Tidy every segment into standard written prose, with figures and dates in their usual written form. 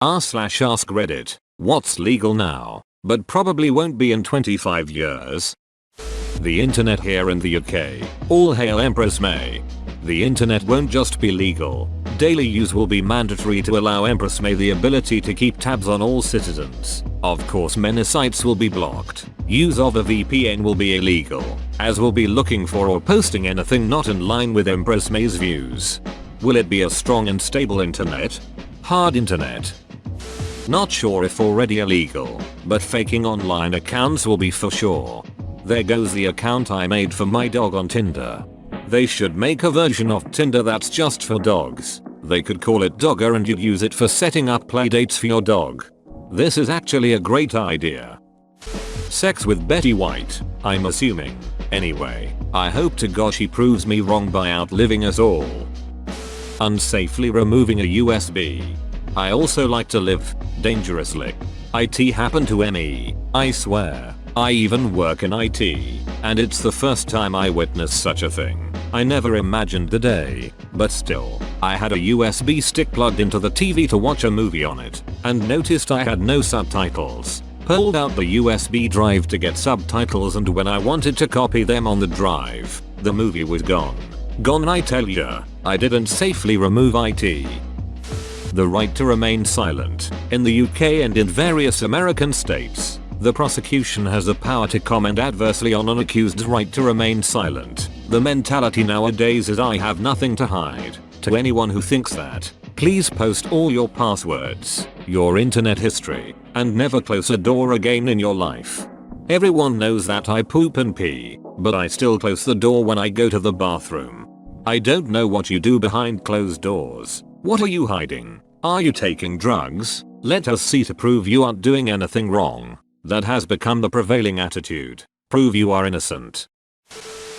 r/AskReddit. What's legal now, but probably won't be in 25 years? The internet here in the UK. All hail Empress May. The internet won't just be legal. Daily use will be mandatory to allow Empress May the ability to keep tabs on all citizens. Of course, many sites will be blocked. Use of a VPN will be illegal, as will be looking for or posting anything not in line with Empress May's views. Will it be a strong and stable internet? Hard internet? Not sure if already illegal, but faking online accounts will be for sure. There goes the account I made for my dog on Tinder. They should make a version of Tinder that's just for dogs. They could call it Dogger and you'd use it for setting up playdates for your dog. This is actually a great idea. Sex with Betty White, I'm assuming. Anyway, I hope to God she proves me wrong by outliving us all. Unsafely removing a USB. I also like to live dangerously. IT happened to me, I swear. I even work in IT, and it's the first time I witnessed such a thing. I never imagined the day, but still, I had a USB stick plugged into the TV to watch a movie on it, and noticed I had no subtitles. Pulled out the USB drive to get subtitles, and when I wanted to copy them on the drive, the movie was gone. Gone, I tell ya. I didn't safely remove IT. The right to remain silent. In the UK and in various American states, the prosecution has the power to comment adversely on an accused's right to remain silent. The mentality nowadays is I have nothing to hide. To anyone who thinks that, please post all your passwords, your internet history, and never close a door again in your life. Everyone knows that I poop and pee, but I still close the door when I go to the bathroom. I don't know what you do behind closed doors. What are you hiding? Are you taking drugs? Let us see to prove you aren't doing anything wrong. That has become the prevailing attitude. Prove you are innocent.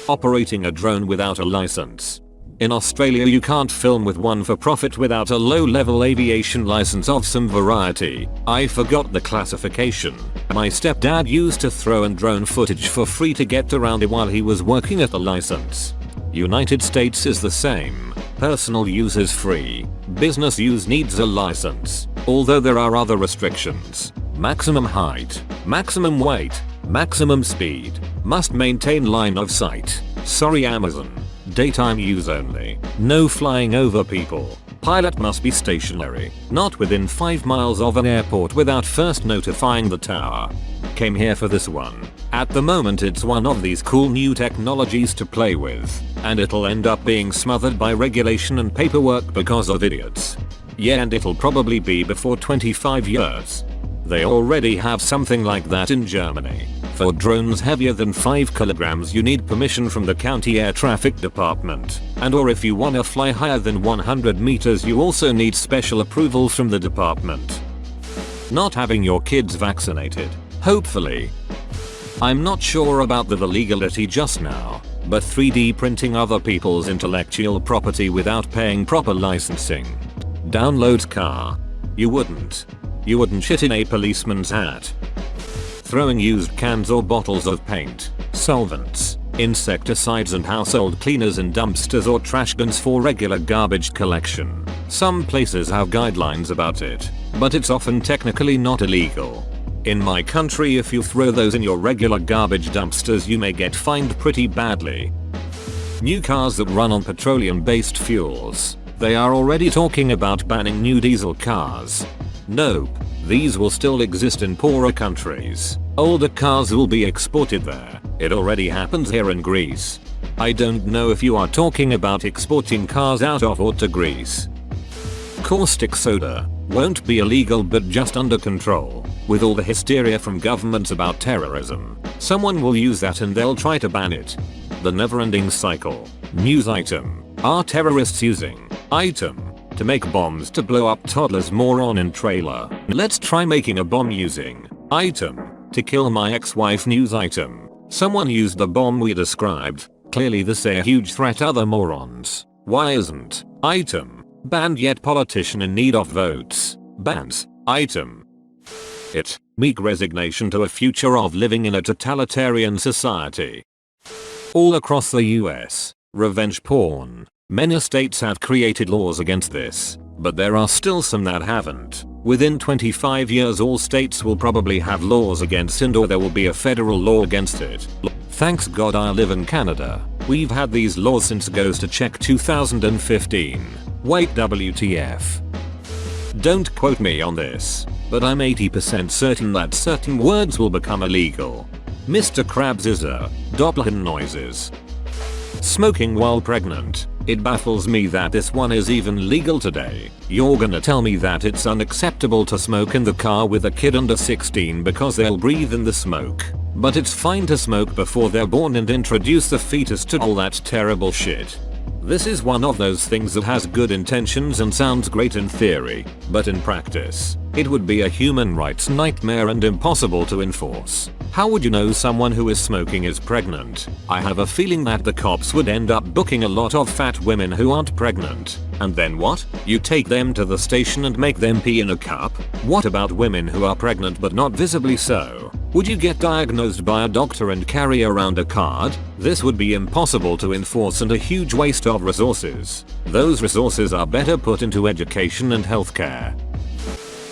Operating a drone without a license. In Australia you can't film with one for profit without a low-level aviation license of some variety. I forgot the classification. My stepdad used to throw in drone footage for free to get around it while he was working at the license. United States is the same. Personal use is free. Business use needs a license, although there are other restrictions. Maximum height, maximum weight, maximum speed, must maintain line of sight. Sorry Amazon. Daytime use only. No flying over people. Pilot must be stationary, not within 5 miles of an airport without first notifying the tower. Came here for this one. At the moment it's one of these cool new technologies to play with, and it'll end up being smothered by regulation and paperwork because of idiots. Yeah, and it'll probably be before 25 years. They already have something like that in Germany. For drones heavier than 5 kilograms you need permission from the county air traffic department, and or if you wanna fly higher than 100 meters you also need special approvals from the department. Not having your kids vaccinated. Hopefully. I'm not sure about the legality just now, but 3D printing other people's intellectual property without paying proper licensing. Download car. You wouldn't. You wouldn't shit in a policeman's hat. Throwing used cans or bottles of paint, solvents, insecticides and household cleaners in dumpsters or trash bins for regular garbage collection. Some places have guidelines about it, but it's often technically not illegal. In my country if you throw those in your regular garbage dumpsters you may get fined pretty badly. New cars that run on petroleum-based fuels. They are already talking about banning new diesel cars. Nope, these will still exist in poorer countries. Older cars will be exported there. It already happens here in Greece. I don't know if you are talking about exporting cars out of or to Greece. Caustic soda won't be illegal but just under control. With all the hysteria from governments about terrorism, someone will use that and they'll try to ban it. The never-ending cycle. News item. Are terrorists using item to make bombs to blow up toddlers? Moron in trailer. Let's try making a bomb using item to kill my ex-wife. News item. Someone used the bomb we described. Clearly this a huge threat. Other morons. Why isn't item banned yet? Politician in need of votes. Bans item. It. Meek resignation to a future of living in a totalitarian society. All across the US. Revenge porn. Many states have created laws against this, but there are still some that haven't. Within 25 years all states will probably have laws against it, or there will be a federal law against it. Thanks God I live in Canada. We've had these laws since goes to check 2015. Wait, WTF. Don't quote me on this, but I'm 80% certain that certain words will become illegal. Mr. Krabs is a Doppler noises. Smoking while pregnant. It baffles me that this one is even legal today. You're gonna tell me that it's unacceptable to smoke in the car with a kid under 16 because they'll breathe in the smoke, but it's fine to smoke before they're born and introduce the fetus to all that terrible shit. This is one of those things that has good intentions and sounds great in theory, but in practice, it would be a human rights nightmare and impossible to enforce. How would you know someone who is smoking is pregnant? I have a feeling that the cops would end up booking a lot of fat women who aren't pregnant. And then what? You take them to the station and make them pee in a cup? What about women who are pregnant but not visibly so? Would you get diagnosed by a doctor and carry around a card? This would be impossible to enforce and a huge waste of resources. Those resources are better put into education and healthcare.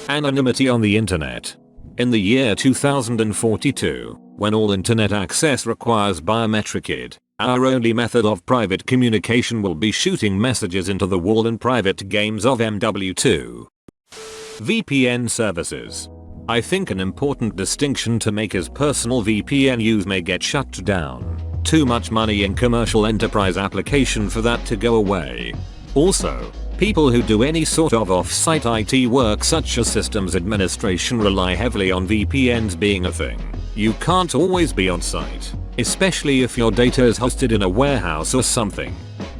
Anonymity on the internet. In the year 2042, when all internet access requires biometric ID, our only method of private communication will be shooting messages into the wall in private games of MW2. VPN services. I think an important distinction to make is personal VPN use may get shut down. Too much money in commercial enterprise application for that to go away. Also, people who do any sort of off-site IT work such as systems administration rely heavily on VPNs being a thing. You can't always be on site, especially if your data is hosted in a warehouse or something.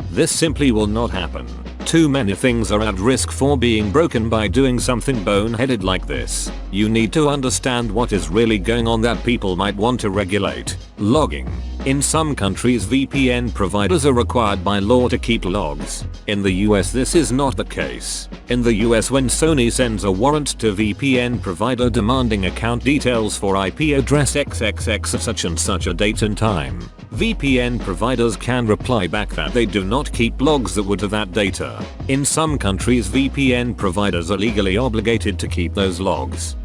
This simply will not happen. Too many things are at risk for being broken by doing something boneheaded like this. You need to understand what is really going on that people might want to regulate. Logging. In some countries VPN providers are required by law to keep logs. In the US this is not the case. In the US when Sony sends a warrant to VPN provider demanding account details for IP address XXX at such and such a date and time, VPN providers can reply back that they do not keep logs that would to that data. In some countries VPN providers are legally obligated to keep those logs.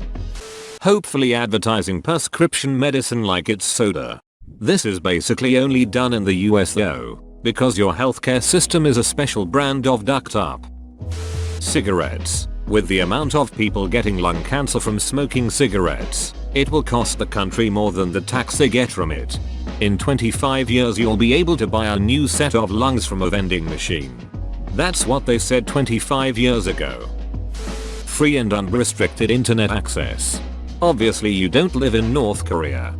Hopefully advertising prescription medicine like it's soda. This is basically only done in the US though, because your healthcare system is a special brand of ducked up. Cigarettes. With the amount of people getting lung cancer from smoking cigarettes, it will cost the country more than the tax they get from it. In 25 years you'll be able to buy a new set of lungs from a vending machine. That's what they said 25 years ago. Free and unrestricted internet access. Obviously you don't live in North Korea.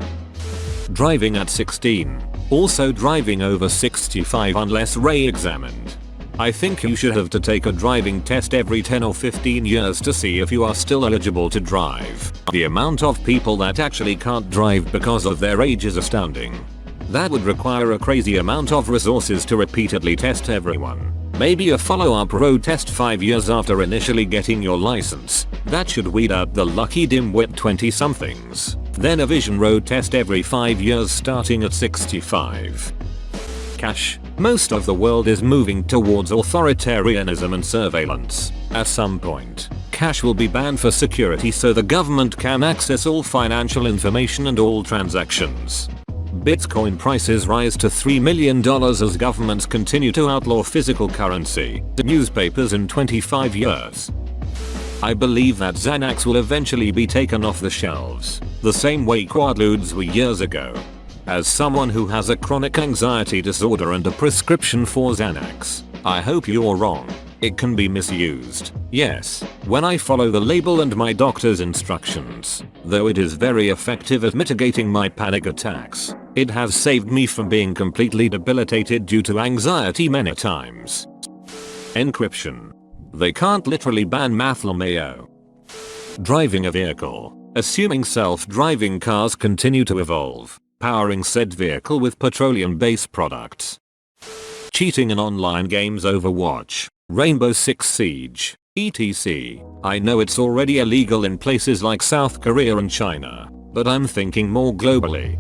Driving at 16. Also driving over 65 unless re-examined. I think you should have to take a driving test every 10 or 15 years to see if you are still eligible to drive. The amount of people that actually can't drive because of their age is astounding. That would require a crazy amount of resources to repeatedly test everyone. Maybe a follow-up road test 5 years after initially getting your license. That should weed out the lucky dimwit 20-somethings. Then a vision road test every 5 years starting at 65. Cash. Most of the world is moving towards authoritarianism and surveillance. At some point, cash will be banned for security so the government can access all financial information and all transactions. Bitcoin prices rise to $3 million as governments continue to outlaw physical currency. Newspapers in 25 years. I believe that Xanax will eventually be taken off the shelves, the same way Quaaludes were years ago. As someone who has a chronic anxiety disorder and a prescription for Xanax, I hope you're wrong. It can be misused. Yes, when I follow the label and my doctor's instructions, though it is very effective at mitigating my panic attacks, it has saved me from being completely debilitated due to anxiety many times. Encryption. They can't literally ban mayo. Driving a vehicle. Assuming self-driving cars continue to evolve, powering said vehicle with petroleum-based products. Cheating in online games Overwatch, Rainbow Six Siege, etc. I know it's already illegal in places like South Korea and China, but I'm thinking more globally.